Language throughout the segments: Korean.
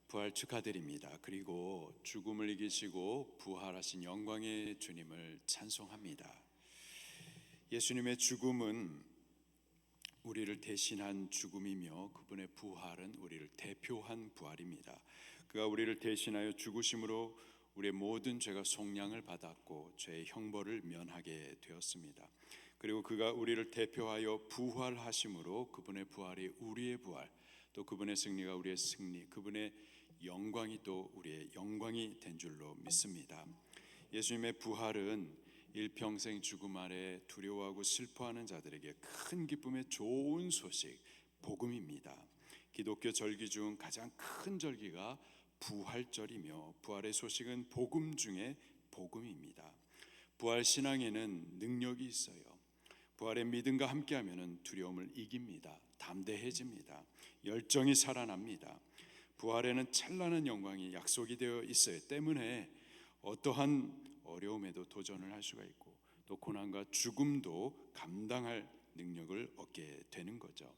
부활 축하드립니다. 그리고 죽음을 이기시고 부활하신 영광의 주님을 찬송합니다. 예수님의 죽음은 우리를 대신한 죽음이며 그분의 부활은 우리를 대표한 부활입니다. 그가 우리를 대신하여 죽으심으로 우리의 모든 죄가 속량을 받았고 죄의 형벌을 면하게 되었습니다. 그리고 그가 우리를 대표하여 부활하심으로 그분의 부활이 우리의 부활, 또 그분의 승리가 우리의 승리, 그분의 영광이 또 우리의 영광이 된 줄로 믿습니다. 예수님의 부활은 일평생 죽음 아래 두려워하고 슬퍼하는 자들에게 큰 기쁨의 좋은 소식, 복음입니다. 기독교 절기 중 가장 큰 절기가 부활절이며 부활의 소식은 복음 중에 복음입니다. 부활 신앙에는 능력이 있어요. 부활의 믿음과 함께하면 두려움을 이깁니다. 담대해집니다. 열정이 살아납니다. 부활에는 찬란한 영광이 약속이 되어 있어요. 때문에 어떠한 어려움에도 도전을 할 수가 있고 또 고난과 죽음도 감당할 능력을 얻게 되는 거죠.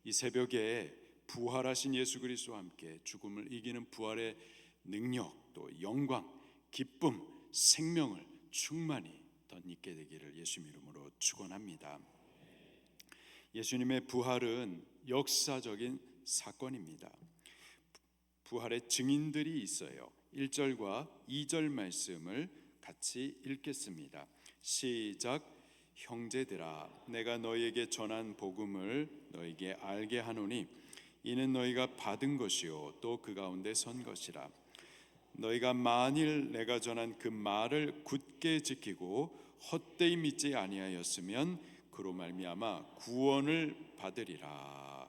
이 새벽에 부활하신 예수 그리스도와 함께 죽음을 이기는 부활의 능력, 또 영광, 기쁨, 생명을 충만히 덧입게 되기를 예수님 이름으로 축원합니다. 예수님의 부활은 역사적인 사건입니다. 부활의 증인들이 있어요. 1절과 2절 말씀을 같이 읽겠습니다. 시작. 형제들아, 내가 너희에게 전한 복음을 너희에게 알게 하노니 이는 너희가 받은 것이요 또 그 가운데 선 것이라. 너희가 만일 내가 전한 그 말을 굳게 지키고 헛되이 믿지 아니하였으면 그로 말미암아 구원을 받으리라.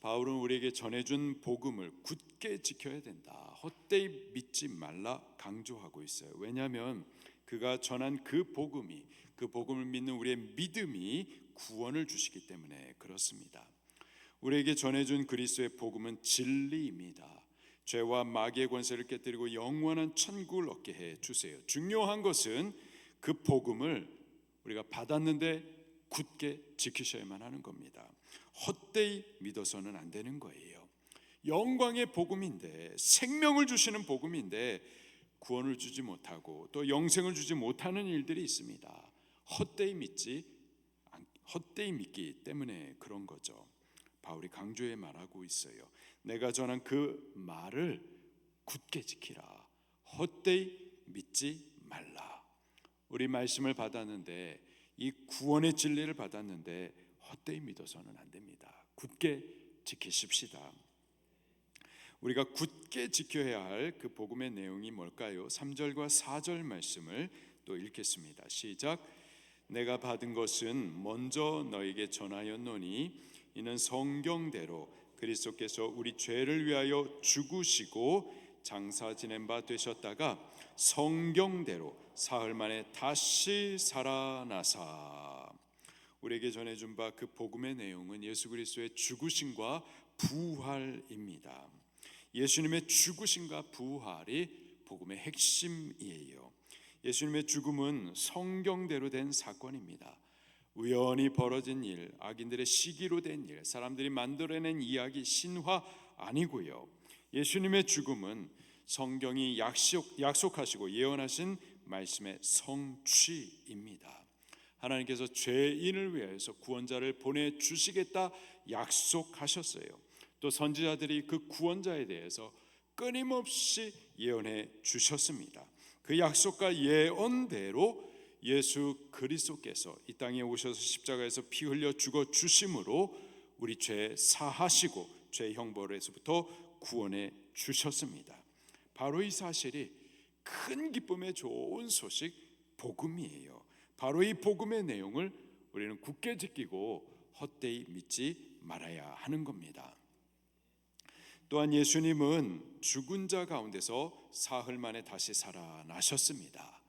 바울은 우리에게 전해준 복음을 굳게 지켜야 된다, 헛되이 믿지 말라 강조하고 있어요. 왜냐하면 그가 전한 그 복음을 믿는 우리의 믿음이 구원을 주시기 때문에 그렇습니다. 우리에게 전해준 그리스도의 복음은 진리입니다. 죄와 마귀의 권세를 깨뜨리고 영원한 천국을 얻게 해 주세요. 중요한 것은 그 복음을 우리가 받았는데 굳게 지키셔야만 하는 겁니다. 헛되이 믿어서는 안 되는 거예요. 영광의 복음인데, 생명을 주시는 복음인데 구원을 주지 못하고 또 영생을 주지 못하는 일들이 있습니다. 헛되이 믿기 때문에 그런 거죠. 바울이 강조해 말하고 있어요. 내가 전한 그 말을 굳게 지키라. 헛되이 믿지 말라. 우리 말씀을 받았는데, 이 구원의 진리를 받았는데 헛되이 믿어서는 안 됩니다. 굳게 지키십시다. 우리가 굳게 지켜야 할 그 복음의 내용이 뭘까요? 3절과 4절 말씀을 또 읽겠습니다. 시작. 내가 받은 것은 먼저 너에게 전하였노니 이는 성경대로 그리스도께서 우리 죄를 위하여 죽으시고 장사 지낸 바 되셨다가 성경대로 사흘 만에 다시 살아나사. 우리에게 전해준 바 그 복음의 내용은 예수 그리스도의 죽으심과 부활입니다. 예수님의 죽으심과 부활이 복음의 핵심이에요. 예수님의 죽음은 성경대로 된 사건입니다. 우연히 벌어진 일, 악인들의 시기로 된 일, 사람들이 만들어낸 이야기, 신화 아니고요. 예수님의 죽음은 성경이 약속하시고 예언하신 말씀의 성취입니다. 하나님께서 죄인을 위하여서 구원자를 보내주시겠다 약속하셨어요. 또 선지자들이 그 구원자에 대해서 끊임없이 예언해 주셨습니다. 그 약속과 예언대로 예수 그리스도께서 이 땅에 오셔서 십자가에서 피 흘려 죽어 주심으로 우리 죄 사하시고 죄 형벌에서부터 구원해 주셨습니다. 바로 이 사실이 큰 기쁨의 좋은 소식, 복음이에요. 바로 이 복음의 내용을 우리는 굳게 지키고 헛되이 믿지 말아야 하는 겁니다. 또한 예수님은 죽은 자 가운데서 사흘 만에 다시 살아나셨습니다.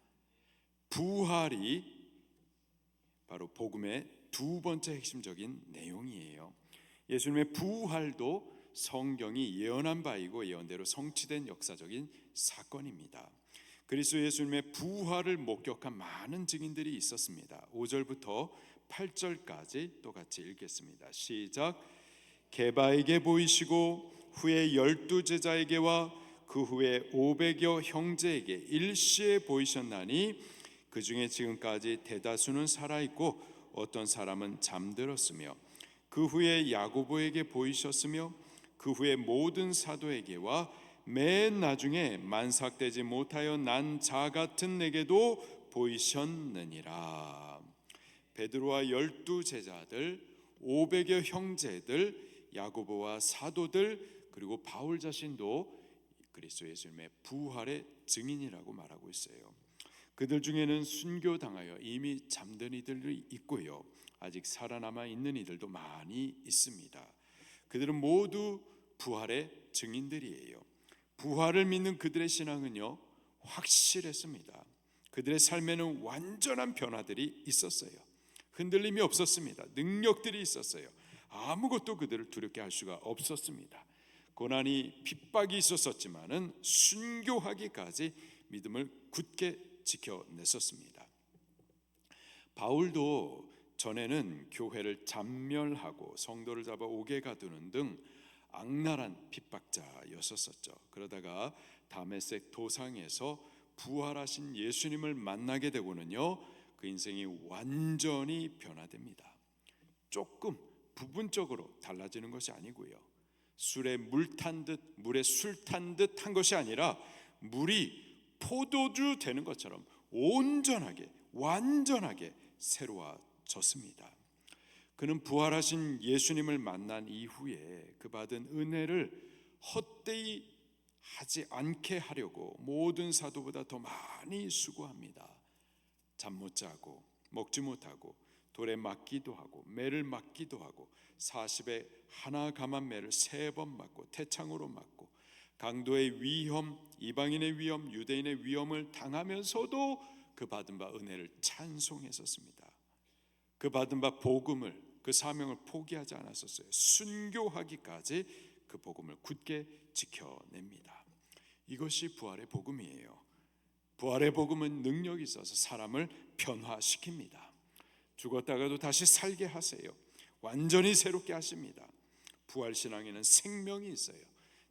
부활이 바로 복음의 두 번째 핵심적인 내용이에요. 예수님의 부활도 성경이 예언한 바이고 예언대로 성취된 역사적인 사건입니다. 그리스도 예수님의 부활을 목격한 많은 증인들이 있었습니다. 5절부터 8절까지 또 같이 읽겠습니다. 시작. 게바에게 보이시고 후에 12 제자에게와 그 후에 500여 형제에게 일시에 보이셨나니 그 중에 지금까지 대다수는 살아있고 어떤 사람은 잠들었으며 그 후에 야고보에게 보이셨으며 그 후에 모든 사도에게와 맨 나중에 만삭되지 못하여 난 자 같은 내게도 보이셨느니라. 베드로와 12 제자들, 500여 형제들, 야고보와 사도들, 그리고 바울 자신도 그리스도 예수님의 부활의 증인이라고 말하고 있어요. 그들 중에는 순교당하여 이미 잠든 이들이 있고요, 아직 살아남아 있는 이들도 많이 있습니다. 그들은 모두 부활의 증인들이에요. 부활을 믿는 그들의 신앙은요, 확실했습니다. 그들의 삶에는 완전한 변화들이 있었어요. 흔들림이 없었습니다. 능력들이 있었어요. 아무것도 그들을 두렵게 할 수가 없었습니다. 고난이 핍박이 있었지만은 순교하기까지 믿음을 굳게 지켜냈었습니다. 바울도 전에는 교회를 잔멸하고 성도를 잡아 옥에 가두는 등 악랄한 핍박자였었죠. 그러다가 다메섹 도상에서 부활하신 예수님을 만나게 되고는요, 그 인생이 완전히 변화됩니다. 조금 부분적으로 달라지는 것이 아니고요, 술에 물 탄 듯, 물에 술 탄 듯 한 것이 아니라 물이 포도주 되는 것처럼 온전하게 완전하게 새로워졌습니다. 그는 부활하신 예수님을 만난 이후에 그 받은 은혜를 헛되이 하지 않게 하려고 모든 사도보다 더 많이 수고합니다. 잠 못 자고 먹지 못하고 돌에 맞기도 하고 매를 맞기도 하고 40에 하나 감한 매를 3번 맞고 태창으로 맞고 강도의 위험, 이방인의 위험, 유대인의 위험을 당하면서도 그 받은 바 은혜를 찬송했었습니다. 그 받은 바 복음을, 그 사명을 포기하지 않았었어요. 순교하기까지 그 복음을 굳게 지켜냅니다. 이것이 부활의 복음이에요. 부활의 복음은 능력이 있어서 사람을 변화시킵니다. 죽었다가도 다시 살게 하세요. 완전히 새롭게 하십니다. 부활신앙에는 생명이 있어요.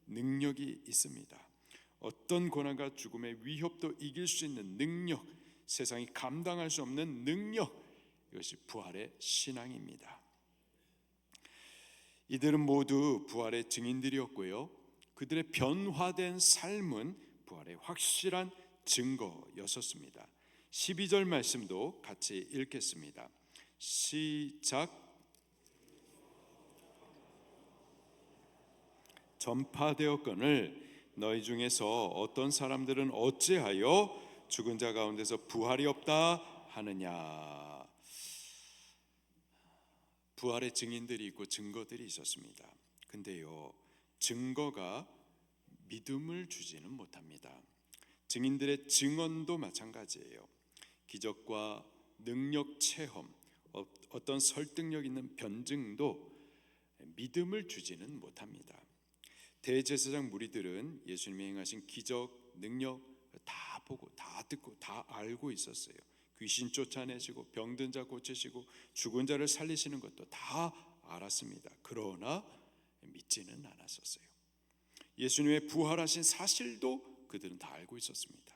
능력이 있습니다. 어떤 고난과 죽음의 위협도 이길 수 있는 능력, 세상이 감당할 수 없는 능력, 이것이 부활의 신앙입니다. 이들은 모두 부활의 증인들이었고요, 그들의 변화된 삶은 부활의 확실한 증거였었습니다. 12절 말씀도 같이 읽겠습니다. 시작. 전파되었거늘 너희 중에서 어떤 사람들은 어찌하여 죽은 자 가운데서 부활이 없다 하느냐. 부활의 증인들이 있고 증거들이 있었습니다. 근데요, 증거가 믿음을 주지는 못합니다. 증인들의 증언도 마찬가지예요. 기적과 능력 체험, 어떤 설득력 있는 변증도 믿음을 주지는 못합니다. 대제사장 무리들은 예수님이 행하신 기적, 능력 다 보고 다 듣고 다 알고 있었어요. 귀신 쫓아내시고 병든 자 고치시고 죽은 자를 살리시는 것도 다 알았습니다. 그러나 믿지는 않았었어요. 예수님의 부활하신 사실도 그들은 다 알고 있었습니다.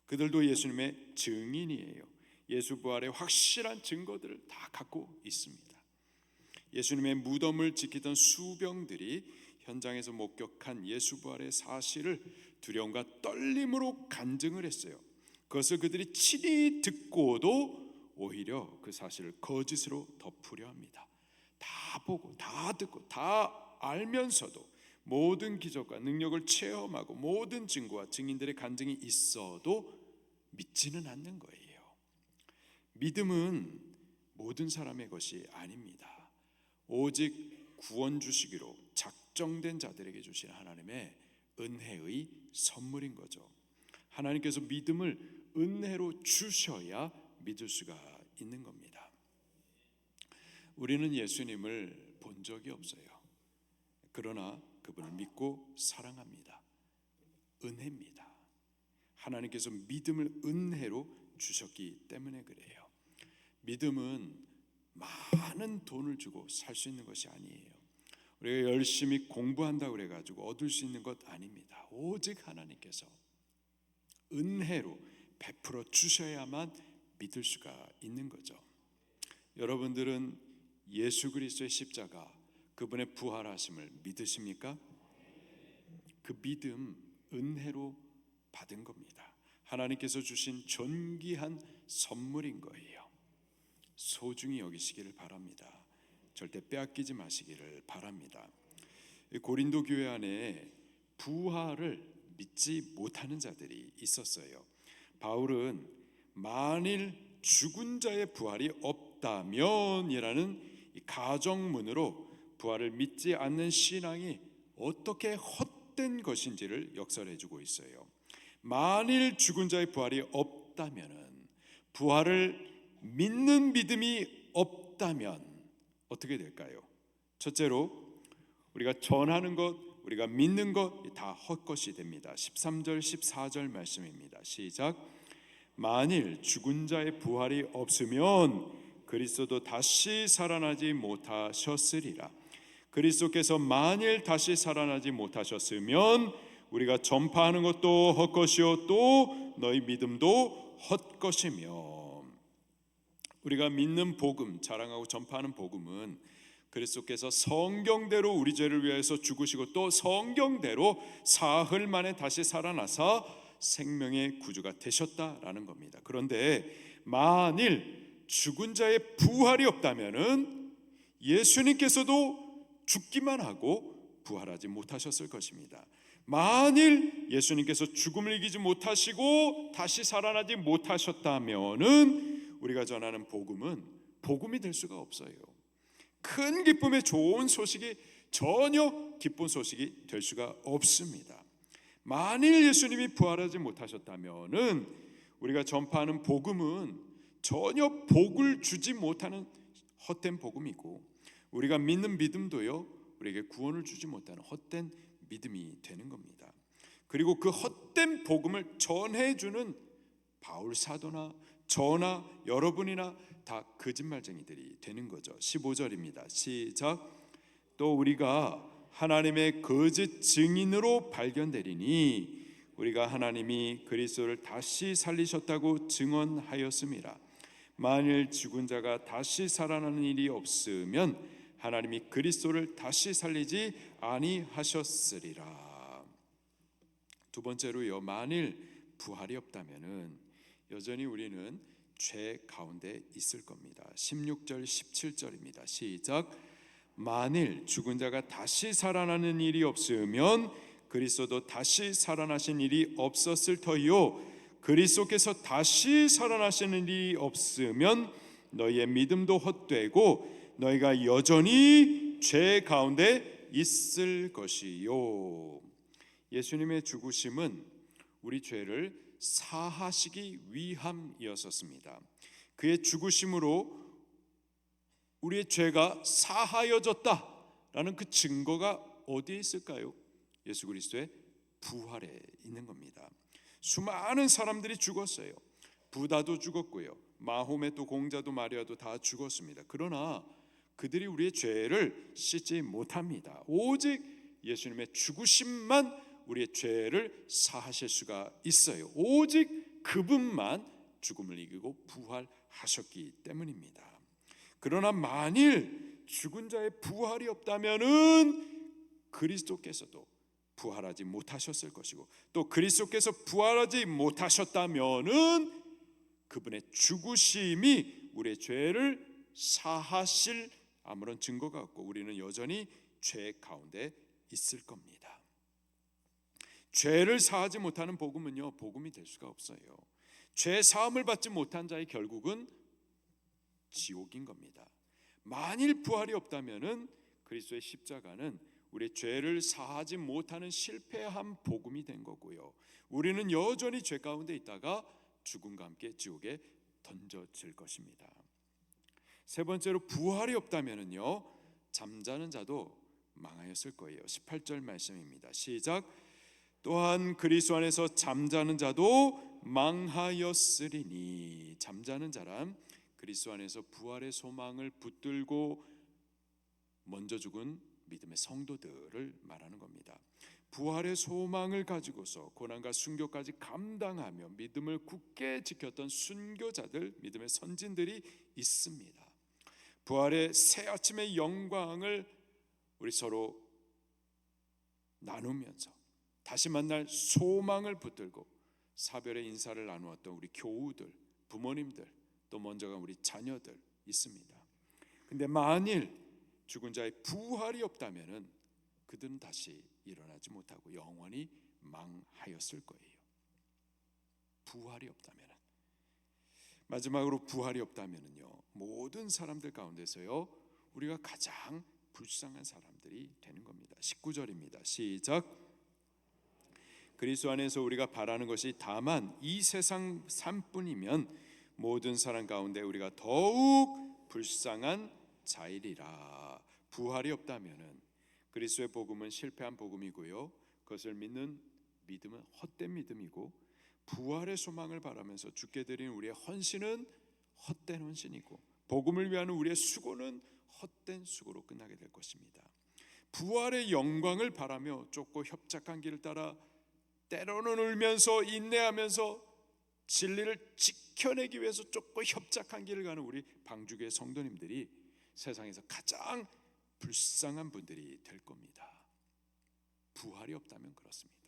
그들도 예수님의 증인이에요. 예수 부활의 확실한 증거들을 다 갖고 있습니다. 예수님의 무덤을 지키던 수병들이 현장에서 목격한 예수 부활의 사실을 두려움과 떨림으로 간증을 했어요. 그것을 그들이 친히 듣고도 오히려 그 사실을 거짓으로 덮으려 합니다. 다 보고 다 듣고 다 알면서도 모든 기적과 능력을 체험하고 모든 증거와 증인들의 간증이 있어도 믿지는 않는 거예요. 믿음은 모든 사람의 것이 아닙니다. 오직 구원 주시기로 작정된 자들에게 주신 하나님의 은혜의 선물인 거죠. 하나님께서 믿음을 은혜로 주셔야 믿을 수가 있는 겁니다. 우리는 예수님을 본 적이 없어요. 그러나 그분을 믿고 사랑합니다. 은혜입니다. 하나님께서 믿음을 은혜로 주셨기 때문에 그래요. 믿음은 많은 돈을 주고 살 수 있는 것이 아니에요. 우리가 열심히 공부한다고 그래가지고 얻을 수 있는 것 아닙니다. 오직 하나님께서 은혜로 베풀어 주셔야만 믿을 수가 있는 거죠. 여러분들은 예수 그리스도의 십자가, 그분의 부활하심을 믿으십니까? 그 믿음 은혜로 받은 겁니다. 하나님께서 주신 존귀한 선물인 거예요. 소중히 여기시기를 바랍니다. 절대 빼앗기지 마시기를 바랍니다. 고린도 교회 안에 부활을 믿지 못하는 자들이 있었어요. 바울은 만일 죽은 자의 부활이 없다면이라는 가정문으로 부활을 믿지 않는 신앙이 어떻게 헛된 것인지를 역설해주고 있어요. 만일 죽은 자의 부활이 없다면은, 부활을 믿는 믿음이 없다면 어떻게 될까요? 첫째로 우리가 전하는 것, 우리가 믿는 것 다 헛것이 됩니다. 13절 14절 말씀입니다. 시작. 만일 죽은 자의 부활이 없으면 그리스도도 다시 살아나지 못하셨으리라. 그리스도께서 만일 다시 살아나지 못하셨으면 우리가 전파하는 것도 헛것이요 또 너희 믿음도 헛것이며. 우리가 믿는 복음, 자랑하고 전파하는 복음은 그리스도께서 성경대로 우리 죄를 위해서 죽으시고 또 성경대로 사흘 만에 다시 살아나사 생명의 구주가 되셨다라는 겁니다. 그런데 만일 죽은 자의 부활이 없다면은 예수님께서도 죽기만 하고 부활하지 못하셨을 것입니다. 만일 예수님께서 죽음을 이기지 못하시고 다시 살아나지 못하셨다면은 우리가 전하는 복음은 복음이 될 수가 없어요. 큰 기쁨의 좋은 소식이 전혀 기쁜 소식이 될 수가 없습니다. 만일 예수님이 부활하지 못하셨다면은 우리가 전파하는 복음은 전혀 복을 주지 못하는 헛된 복음이고, 우리가 믿는 믿음도요 우리에게 구원을 주지 못하는 헛된 믿음이 되는 겁니다. 그리고 그 헛된 복음을 전해주는 바울 사도나 저나 여러분이나 다 거짓말쟁이들이 되는 거죠. 15절입니다. 시작. 또 우리가 하나님의 거짓 증인으로 발견되리니 우리가 하나님이 그리스도를 다시 살리셨다고 증언하였음이라. 만일 죽은 자가 다시 살아나는 일이 없으면 하나님이 그리스도를 다시 살리지 아니하셨으리라. 두 번째로요, 만일 부활이 없다면은 여전히 우리는 죄 가운데 있을 겁니다. 16절 17절입니다. 시작. 만일 죽은 자가 다시 살아나는 일이 없으면 그리스도도 다시 살아나신 일이 없었을 터이요 그리스도께서 다시 살아나시는 일이 없으면 너희의 믿음도 헛되고 너희가 여전히 죄 가운데 있을 것이요. 예수님의 죽으심은 우리 죄를 사하시기 위함이었습니다. 그의 죽으심으로 우리의 죄가 사하여졌다라는 그 증거가 어디에 있을까요? 예수 그리스도의 부활에 있는 겁니다. 수많은 사람들이 죽었어요. 부다도 죽었고요, 마호메도 공자도 마리아도 다 죽었습니다. 그러나 그들이 우리의 죄를 씻지 못합니다. 오직 예수님의 죽으심만 우리의 죄를 사하실 수가 있어요. 오직 그분만 죽음을 이기고 부활하셨기 때문입니다. 그러나 만일 죽은 자의 부활이 없다면은 그리스도께서도 부활하지 못하셨을 것이고, 또 그리스도께서 부활하지 못하셨다면은 그분의 죽으심이 우리의 죄를 사하실 아무런 증거가 없고 우리는 여전히 죄 가운데 있을 겁니다. 죄를 사하지 못하는 복음은요 복음이 될 수가 없어요. 죄 사함을 받지 못한 자의 결국은 지옥인 겁니다. 만일 부활이 없다면은 그리스도의 십자가는 우리의 죄를 사하지 못하는 실패한 복음이 된 거고요, 우리는 여전히 죄 가운데 있다가 죽음과 함께 지옥에 던져질 것입니다. 세 번째로 부활이 없다면은요 잠자는 자도 망하였을 거예요. 18절 말씀입니다. 시작. 또한 그리스도 안에서 잠자는 자도 망하였으리니. 잠자는 자란 그리스도 안에서 부활의 소망을 붙들고 먼저 죽은 믿음의 성도들을 말하는 겁니다. 부활의 소망을 가지고서 고난과 순교까지 감당하며 믿음을 굳게 지켰던 순교자들, 믿음의 선진들이 있습니다. 부활의 새 아침의 영광을 우리 서로 나누면서 다시 만날 소망을 붙들고 사별의 인사를 나누었던 우리 교우들, 부모님들, 또 먼저가 우리 자녀들 있습니다. 근데 만일 죽은 자의 부활이 없다면은 그들은 다시 일어나지 못하고 영원히 망하였을 거예요. 부활이 없다면은. 마지막으로 부활이 없다면은요, 모든 사람들 가운데서요 우리가 가장 불쌍한 사람들이 되는 겁니다. 19절입니다. 시작. 그리스도 안에서 우리가 바라는 것이 다만 이 세상 삶뿐이면 모든 사람 가운데 우리가 더욱 불쌍한 자이리라. 부활이 없다면은 그리스도의 복음은 실패한 복음이고요, 그것을 믿는 믿음은 헛된 믿음이고, 부활의 소망을 바라면서 주께 드린 우리의 헌신은 헛된 헌신이고, 복음을 위한 우리의 수고는 헛된 수고로 끝나게 될 것입니다. 부활의 영광을 바라며 좁고 협착한 길을 따라 때로는 울면서 인내하면서 진리를 지켜내기 위해서 좁고 협착한 길을 가는 우리 방주교의 성도님들이 세상에서 가장 불쌍한 분들이 될 겁니다. 부활이 없다면 그렇습니다.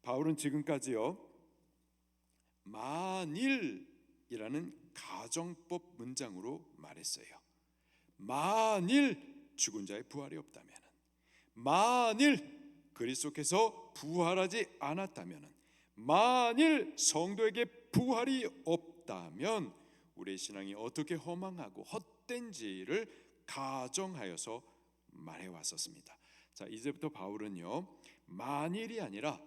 바울은 지금까지요 만일이라는 가정법 문장으로 말했어요. 만일 죽은 자의 부활이 없다면, 만일 그리스도께서 부활하지 않았다면, 만일 성도에게 부활이 없다면 우리의 신앙이 어떻게 허망하고 헛된지를 가정하여서 말해왔었습니다. 자, 이제부터 바울은요 만일이 아니라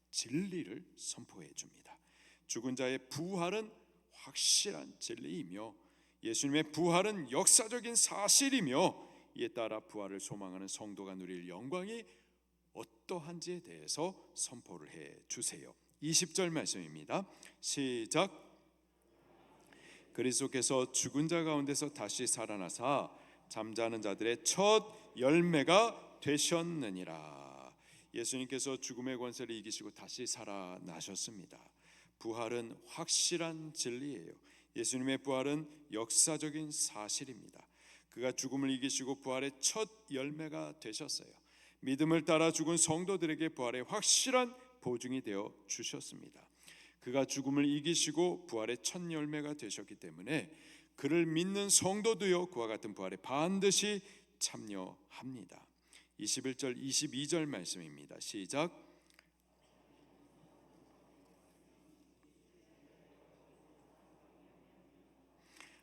진리를 선포해 줍니다. 죽은 자의 부활은 확실한 진리이며 예수님의 부활은 역사적인 사실이며, 이에 따라 부활을 소망하는 성도가 누릴 영광이 어떠한지에 대해서 선포를 해 주세요. 20절 말씀입니다. 시작. 그리스도께서 죽은 자 가운데서 다시 살아나사 잠자는 자들의 첫 열매가 되셨느니라. 예수님께서 죽음의 권세를 이기시고 다시 살아나셨습니다. 부활은 확실한 진리예요. 예수님의 부활은 역사적인 사실입니다. 그가 죽음을 이기시고 부활의 첫 열매가 되셨어요. 믿음을 따라 죽은 성도들에게 부활의 확실한 보증이 되어 주셨습니다. 그가 죽음을 이기시고 부활의 첫 열매가 되셨기 때문에 그를 믿는 성도도요 그와 같은 부활에 반드시 참여합니다. 21절 22절 말씀입니다. 시작.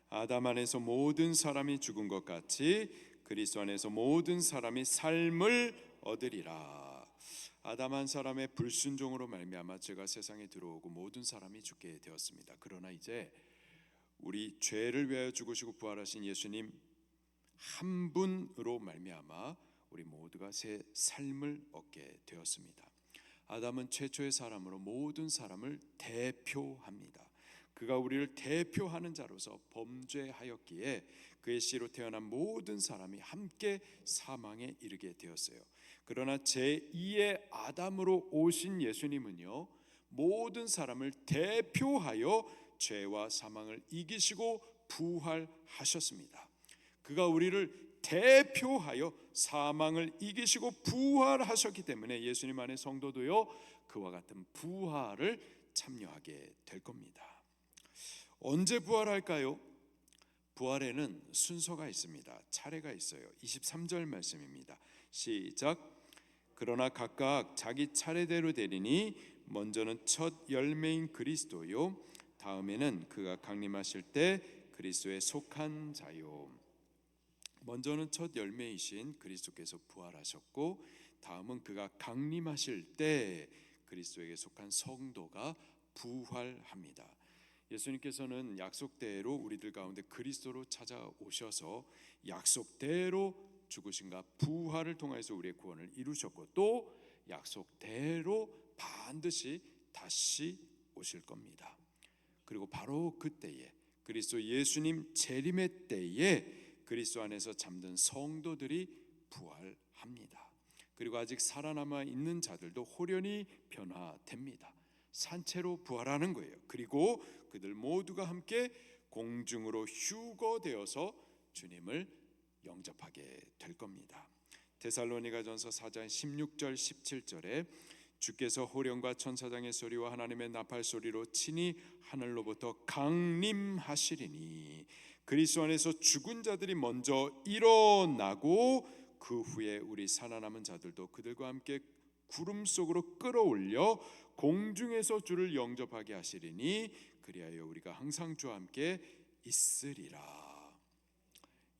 아담 안에서 모든 사람이 죽은 것 같이 그리스도 안에서 모든 사람이 삶을 얻으리라. 아담 한 사람의 불순종으로 말미암아 죄가 세상에 들어오고 모든 사람이 죽게 되었습니다. 그러나 이제 우리 죄를 위하여 죽으시고 부활하신 예수님 한 분으로 말미암아 우리 모두가 새 삶을 얻게 되었습니다. 아담은 최초의 사람으로 모든 사람을 대표합니다. 그가 우리를 대표하는 자로서 범죄하였기에 그의 씨로 태어난 모든 사람이 함께 사망에 이르게 되었어요. 그러나 제2의 아담으로 오신 예수님은요 모든 사람을 대표하여 죄와 사망을 이기시고 부활하셨습니다. 그가 우리를 대표하여 사망을 이기시고 부활하셨기 때문에 예수님 안의 성도도요 그와 같은 부활을 참여하게 될 겁니다. 언제 부활할까요? 부활에는 순서가 있습니다. 차례가 있어요. 23절 말씀입니다. 시작. 그러나 각각 자기 차례대로 되리니 먼저는 첫 열매인 그리스도요 다음에는 그가 강림하실 때 그리스도에 속한 자요. 먼저는 첫 열매이신 그리스도께서 부활하셨고 다음은 그가 강림하실 때 그리스도에게 속한 성도가 부활합니다. 예수님께서는 약속대로 우리들 가운데 그리스도로 찾아오셔서 약속대로 죽으심과 부활을 통해서 우리의 구원을 이루셨고 또 약속대로 반드시 다시 오실 겁니다. 그리고 바로 그때에 그리스도 예수님 재림의 때에 그리스도 안에서 잠든 성도들이 부활합니다. 그리고 아직 살아남아 있는 자들도 호련히 변화됩니다. 산채로 부활하는 거예요. 그리고 그들 모두가 함께 공중으로 휴거되어서 주님을 영접하게 될 겁니다. 데살로니가전서 4장 16절 17절에 주께서 호령과 천사장의 소리와 하나님의 나팔 소리로 친히 하늘로부터 강림하시리니 그리스도 안에서 죽은 자들이 먼저 일어나고 그 후에 우리 살아남은 자들도 그들과 함께 구름 속으로 끌어올려 공중에서 주를 영접하게 하시리니 그리하여 우리가 항상 주와 함께 있으리라.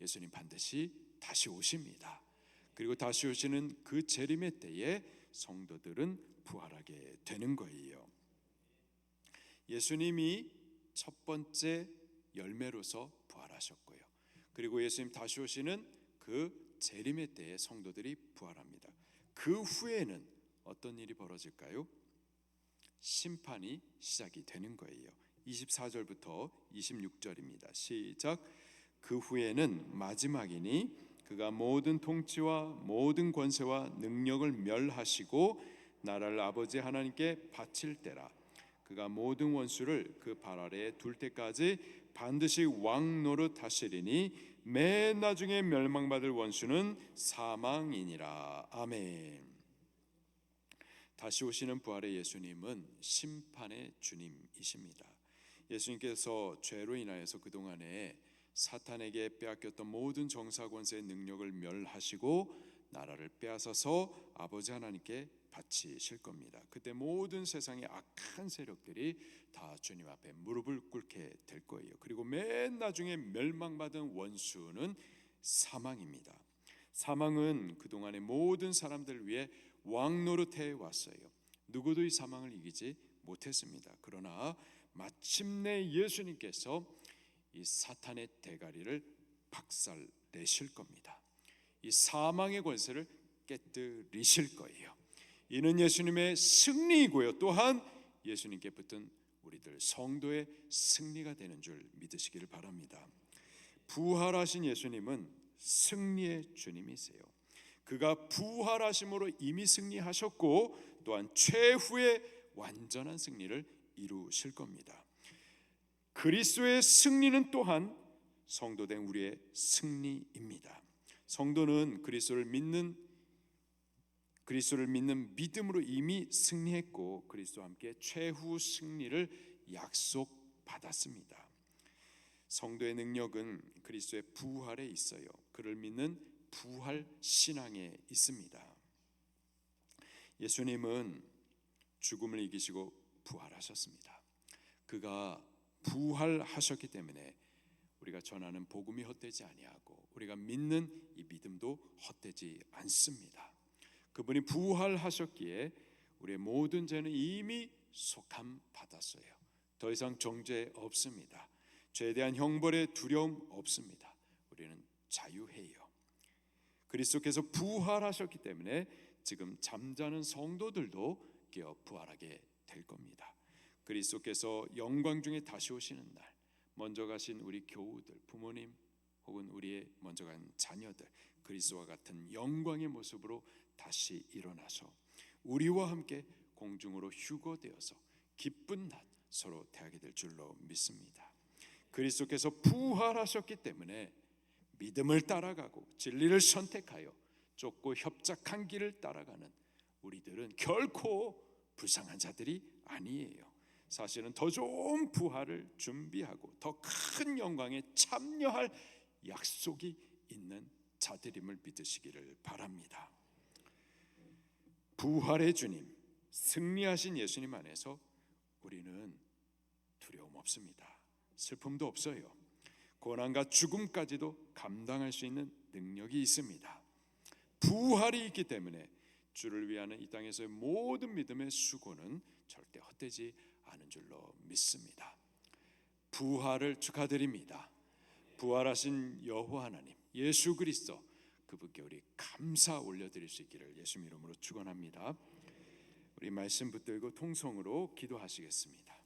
예수님 반드시 다시 오십니다. 그리고 다시 오시는 그 재림의 때에 성도들은 부활하게 되는 거예요. 예수님이 첫 번째 열매로서 부활하셨고요. 그리고 예수님 다시 오시는 그 재림의 때에 성도들이 부활합니다. 그 후에는 어떤 일이 벌어질까요? 심판이 시작이 되는 거예요. 24절부터 26절입니다. 시작. 그 후에는 마지막이니 그가 모든 통치와 모든 권세와 능력을 멸하시고 나라를 아버지 하나님께 바칠 때라. 그가 모든 원수를 그 발 아래에 둘 때까지 반드시 왕 노릇 하시리니 맨 나중에 멸망받을 원수는 사망이니라. 아멘. 다시 오시는 부활의 예수님은 심판의 주님이십니다. 예수님께서 죄로 인하여서 그동안에 사탄에게 빼앗겼던 모든 정사 권세의 능력을 멸하시고 나라를 빼앗아서 아버지 하나님께 바치실 겁니다. 그때 모든 세상의 악한 세력들이 다 주님 앞에 무릎을 꿇게 될 거예요. 그리고 맨 나중에 멸망받은 원수는 사망입니다. 사망은 그동안의 모든 사람들을 위해 왕노릇해 왔어요. 누구도 이 사망을 이기지 못했습니다. 그러나 마침내 예수님께서 이 사탄의 대가리를 박살내실 겁니다. 이 사망의 권세를 깨뜨리실 거예요. 이는 예수님의 승리이고요. 또한 예수님께 붙은 우리들 성도의 승리가 되는 줄 믿으시기를 바랍니다. 부활하신 예수님은 승리의 주님이세요. 그가 부활하심으로 이미 승리하셨고 또한 최후의 완전한 승리를 이루실 겁니다. 그리스도의 승리는 또한 성도된 우리의 승리입니다. 성도는 그리스도를 믿는 믿음으로 이미 승리했고 그리스도와 함께 최후 승리를 약속받았습니다. 성도의 능력은 그리스도의 부활에 있어요. 그를 믿는 부활 신앙에 있습니다. 예수님은 죽음을 이기시고 부활하셨습니다. 그가 부활하셨기 때문에 우리가 전하는 복음이 헛되지 아니하고 우리가 믿는 이 믿음도 헛되지 않습니다. 그분이 부활하셨기에 우리의 모든 죄는 이미 속함 받았어요. 더 이상 정죄 없습니다. 죄에 대한 형벌의 두려움 없습니다. 우리는 자유해요. 그리스도께서 부활하셨기 때문에 지금 잠자는 성도들도 깨어 부활하게 될 겁니다. 그리스도께서 영광 중에 다시 오시는 날 먼저 가신 우리 교우들, 부모님 혹은 우리의 먼저 간 자녀들 그리스도와 같은 영광의 모습으로 다시 일어나서 우리와 함께 공중으로 휴거되어서 기쁜 낮 서로 대하게 될 줄로 믿습니다. 그리스도께서 부활하셨기 때문에 믿음을 따라가고 진리를 선택하여 좁고 협착한 길을 따라가는 우리들은 결코 불쌍한 자들이 아니에요. 사실은 더 좋은 부활을 준비하고 더 큰 영광에 참여할 약속이 있는 자들임을 믿으시기를 바랍니다. 부활의 주님, 승리하신 예수님 안에서 우리는 두려움 없습니다. 슬픔도 없어요. 고난과 죽음까지도 감당할 수 있는 능력이 있습니다. 부활이 있기 때문에 주를 위하는 이 땅에서의 모든 믿음의 수고는 절대 헛되지 않은 줄로 믿습니다. 부활을 축하드립니다. 부활하신 여호와 하나님 예수 그리스도 그분께 우리 감사 올려드릴 수 있기를 예수 이름으로 축원합니다. 우리 말씀 붙들고 통성으로 기도하시겠습니다.